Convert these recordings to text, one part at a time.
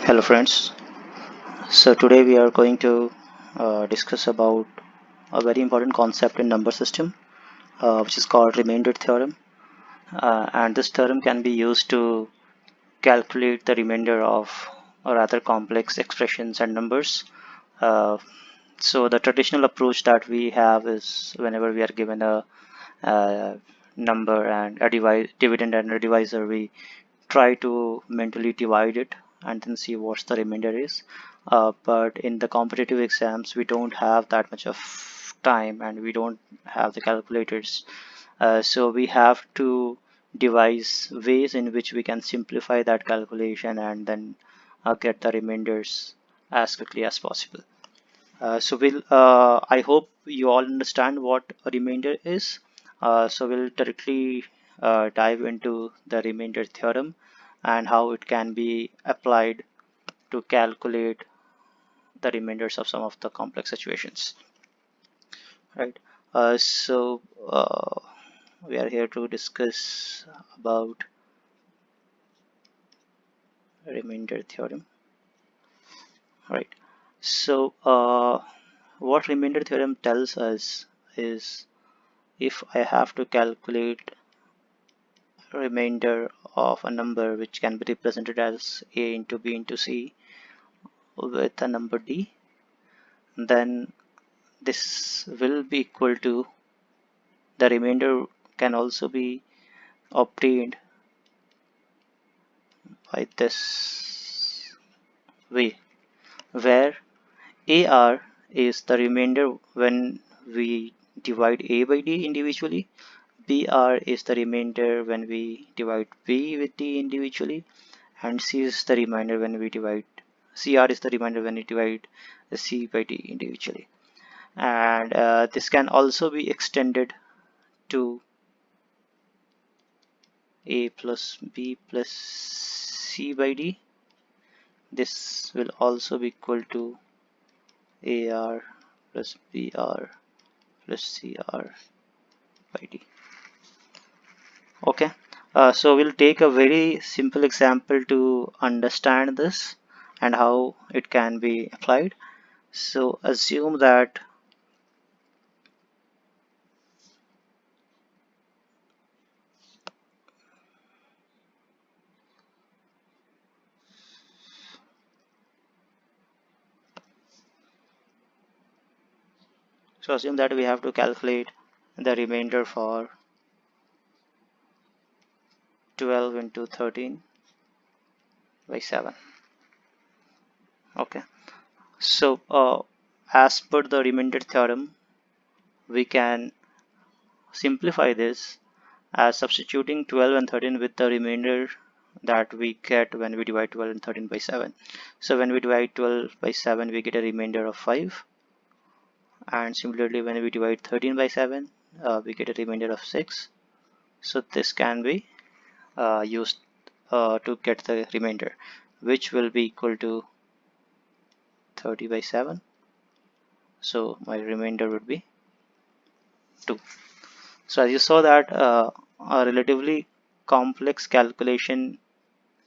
Hello friends. So today we are going to discuss about a very important concept in number system, which is called remainder theorem. And this theorem can be used to calculate the remainder of or rather complex expressions and numbers. Uh, so the traditional approach that we have is whenever we are given a number and a dividend and a divisor, we try to mentally divide it and then see what the remainder is. But in the competitive exams, we don't have that much of time and we don't have the calculators. So we have to devise ways in which we can simplify that calculation and then get the remainders as quickly as possible. I hope you all understand what a remainder is. So we'll directly dive into the remainder theorem and how it can be applied to calculate the remainders of some of the complex situations. Right. Uh, so uh, we are here to discuss about remainder theorem. Right. So what remainder theorem tells us is if I have to calculate remainder of a number which can be represented as a into b into c with a number d, then this will be equal to the remainder can also be obtained by this way, where AR is the remainder when we divide A by D individually, BR is the remainder when we divide B with D individually, and C is the remainder when we divide CR is the remainder when we divide C by D individually. And this can also be extended to A plus B plus C by D. This will also be equal to AR plus BR plus CR by D. Okay, so we'll take a very simple example to understand this and how it can be applied. So assume that we have to calculate the remainder for 12 into 13 by 7. Okay, so as per the remainder theorem, we can simplify this as substituting 12 and 13 with the remainder that we get when we divide 12 and 13 by 7. So when we divide 12 by 7, we get a remainder of 5, and similarly when we divide 13 by 7, we get a remainder of 6. So this can be used to get the remainder, which will be equal to 30 by 7. So my remainder would be 2. So as you saw that a relatively complex calculation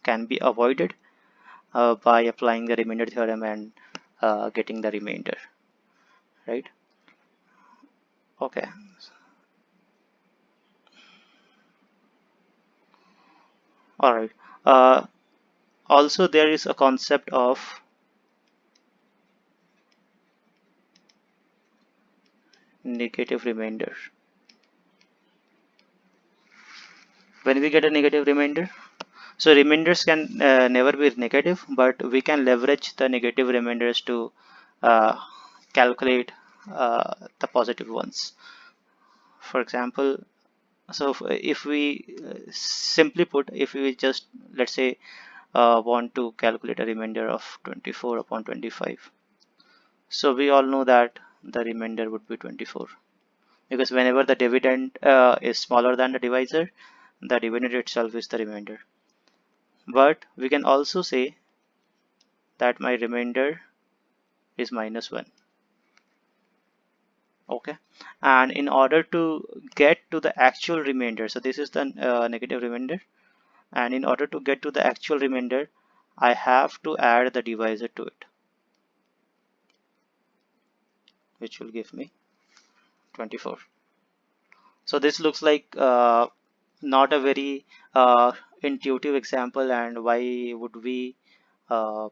can be avoided by applying the remainder theorem and getting the remainder, right? Okay. All right. Also there is a concept of negative remainder. When we get a negative remainder, so remainders can never be negative, but we can leverage the negative remainders to uh, calculate the positive ones. For example, so if we simply put, if we just let's say want to calculate a remainder of 24 upon 25, so we all know that the remainder would be 24, because whenever the dividend is smaller than the divisor, the dividend itself is the remainder. But we can also say that my remainder is -1. Okay, and in order to get to the actual remainder, so this is the negative remainder, and in order to get to the actual remainder, I have to add the divisor to it, which will give me 24. So this looks like not a very intuitive example, and why would we uh,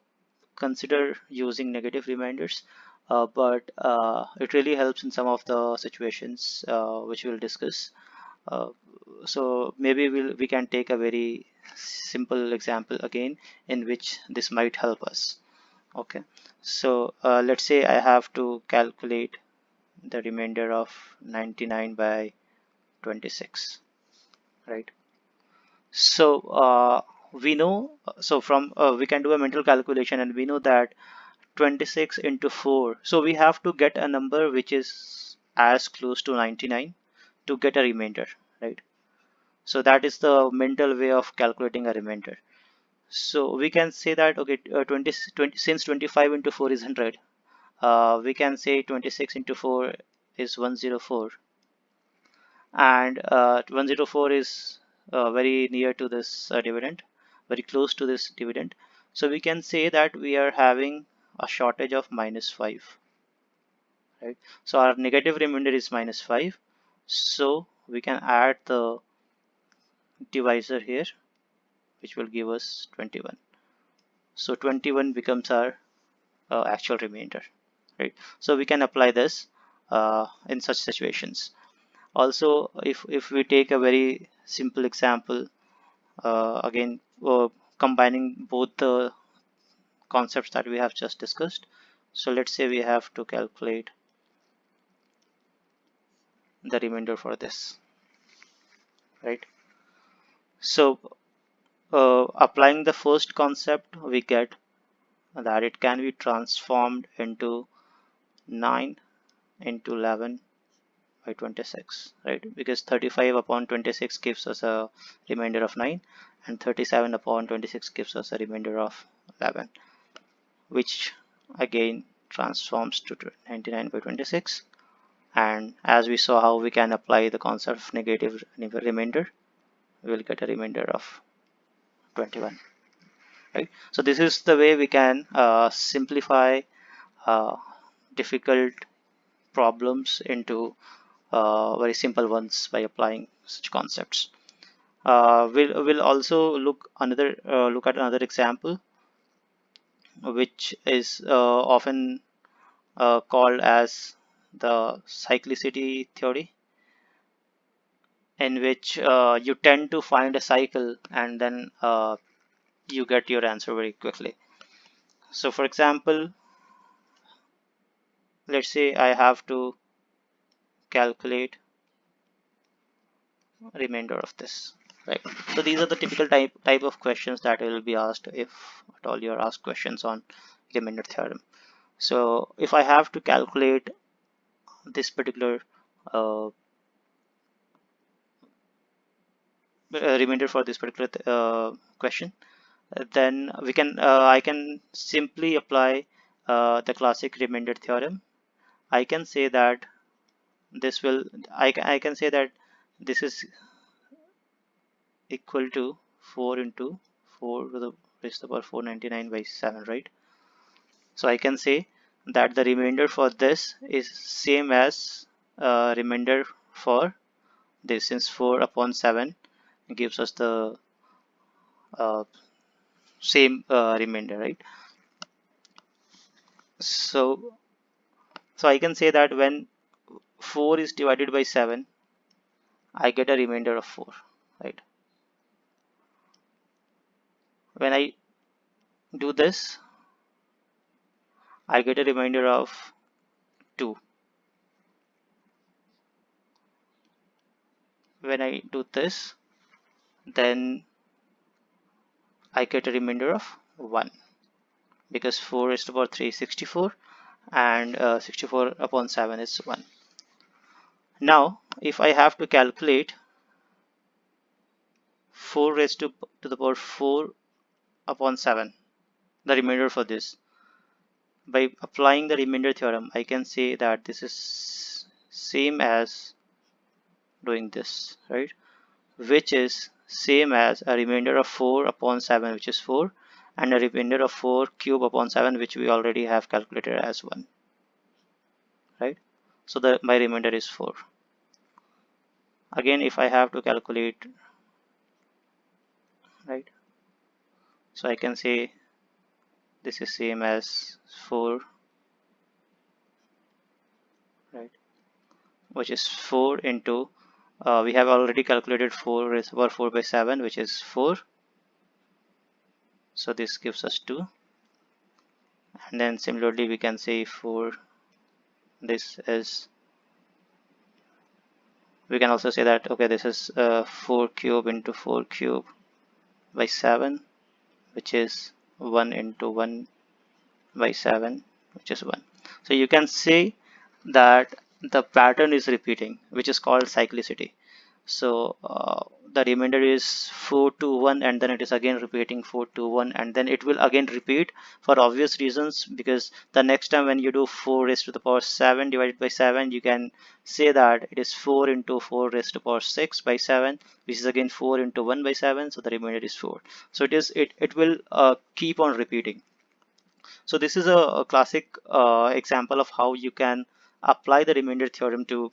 consider using negative reminders? But it really helps in some of the situations which we'll discuss. Uh, so maybe we can take a very simple example again in which this might help us. Okay, so let's say I have to calculate the remainder of 99 by 26, right? So we know, so from we can do a mental calculation, and we know that 26 into 4, so we have to get a number which is as close to 99 to get a remainder, right? So that is the mental way of calculating a remainder. So we can say that, okay, 20, since 25 into 4 is 100, we can say 26 into 4 is 104, and 104 is very near to this dividend, very close to this dividend. So we can say that we are having a shortage of -5, right? So our negative remainder is -5. So we can add the divisor here, which will give us 21. So 21 becomes our actual remainder, right? So we can apply this in such situations. Also, if we take a very simple example, again combining both the concepts that we have just discussed. So let's say we have to calculate the remainder for this, right? So applying the first concept, we get that it can be transformed into 9 into 11 by 26, right? Because 35 upon 26 gives us a remainder of 9, and 37 upon 26 gives us a remainder of 11, which again transforms to 99 by 26. And as we saw how we can apply the concept of negative remainder, we will get a remainder of 21, right? So this is the way we can simplify uh, difficult problems into very simple ones by applying such concepts. We'll also look at another example, which is often called as the cyclicity theory, in which you tend to find a cycle, and then you get your answer very quickly. So for example, let's say I have to calculate remainder of this, right? So these are the typical type of questions that will be asked if at all you're asked questions on remainder theorem. So if I have to calculate this particular uh, remainder for this particular question, then we can I can simply apply the classic remainder theorem. I can say that this will I can say that this is equal to 4 into 4 to the raised to the power 499 by 7, right? So I can say that the remainder for this is same as remainder for this, since 4 upon 7 gives us the uh, same remainder, right? So I can say that when 4 is divided by 7, I get a remainder of 4, right? When I do this, I get a remainder of 2. When I do this, then I get a remainder of 1, because 4 is to the power 3 is 64, and 64 upon 7 is 1. Now if I have to calculate 4 raised to the power 4 upon 7, the remainder for this, by applying the remainder theorem, I can say that this is same as doing this, right? Which is same as a remainder of 4 upon 7, which is 4, and a remainder of 4 cube upon 7, which we already have calculated as 1, right? So my remainder is 4. Again, if I have to calculate, right, so I can say this is same as 4, right, which is 4 into we have already calculated 4 is over 4 by 7, which is 4. So this gives us 2. And then similarly we can say for this is, we can also say that okay, this is 4 cube into 4 cube by 7, which is 1 into 1 by 7, which is 1. So you can say that the pattern is repeating, which is called cyclicity. So the remainder is 4 to 1, and then it is again repeating 4 to 1, and then it will again repeat for obvious reasons, because the next time when you do 4 raised to the power 7 divided by 7, you can say that it is 4 into 4 raised to the power 6 by 7, which is again 4 into 1 by 7, so the remainder is 4. So it will keep on repeating. So this is a classic example of how you can apply the remainder theorem to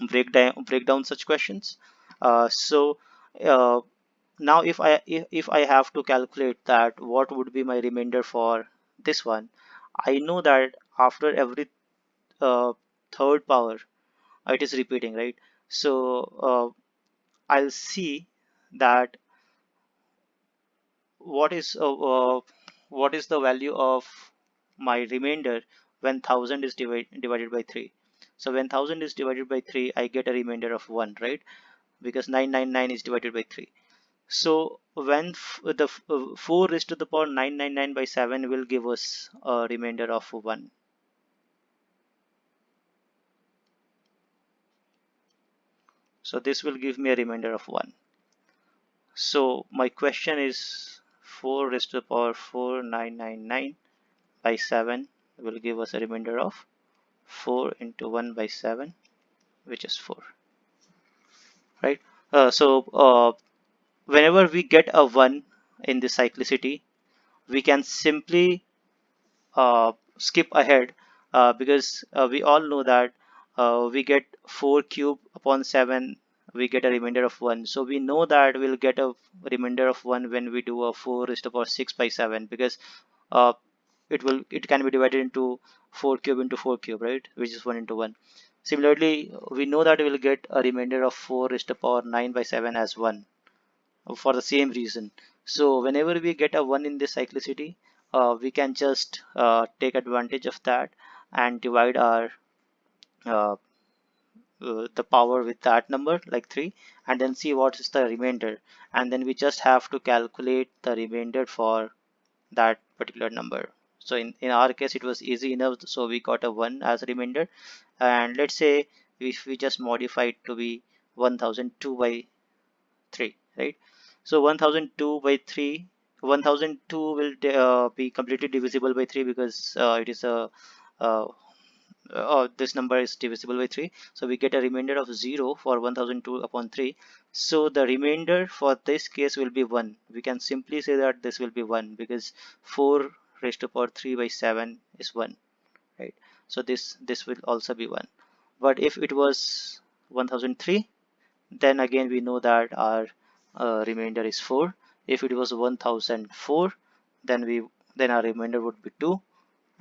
break down such questions. So uh, now if I have to calculate that what would be my remainder for this one, I know that after every third power it is repeating, right? So I'll see that what is uh, uh, what is the value of my remainder when 1000 is divided by 3. So when 1000 is divided by 3, I get a remainder of 1, right? Because 999 is divided by 3. So when 4 raised to the power 999 by 7 will give us a remainder of 1. So this will give me a remainder of 1. So my question is 4 raised to the power 4999 by 7 will give us a remainder of 4 into 1 by 7, which is 4, right? So whenever we get a 1 in the cyclicity, we can simply skip ahead, because we all know that we get 4 cube upon 7, we get a remainder of 1. So we know that we'll get a remainder of 1 when we do a 4 raised to the power 6 by 7, because uh, it can be divided into 4 cube into 4 cube, right, which is 1 into 1. Similarly, we know that we'll get a remainder of 4 raised to the power 9 by 7 as 1 for the same reason. So whenever we get a 1 in this cyclicity, we can just take advantage of that and divide our uh, the power with that number, like 3, and then see what is the remainder, and then we just have to calculate the remainder for that particular number. So in our case it was easy enough, so we got a 1 as a remainder. And let's say if we just modify it to be 1002 by 3, right? So 1002 by 3, 1002 will be completely divisible by 3, because it is a uh, this number is divisible by 3, so we get a remainder of 0 for 1002 upon 3. So the remainder for this case will be 1. We can simply say that this will be 1, because 4 raised to power 3 by 7 is 1, right? So this will also be 1. But if it was 1003, then again we know that our remainder is 4. If it was 1004, then our remainder would be 2,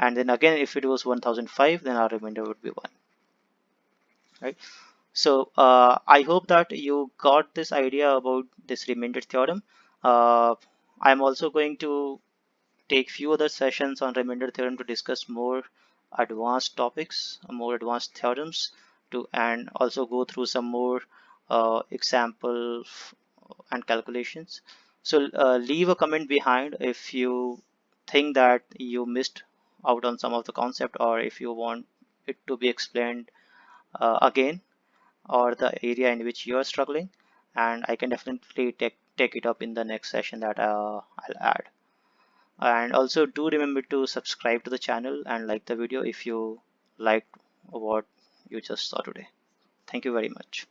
and then again if it was 1005, then our remainder would be 1, right? So I hope that you got this idea about this remainder theorem. uh, I'm also going to take few other sessions on remainder theorem to discuss more advanced topics, more advanced theorems, to and also go through some more examples and calculations. So leave a comment behind if you think that you missed out on some of the concept, or if you want it to be explained again, or the area in which you are struggling, and I can definitely take it up in the next session that I'll add. And also do remember to subscribe to the channel and like the video if you liked what you just saw today. Thank you very much.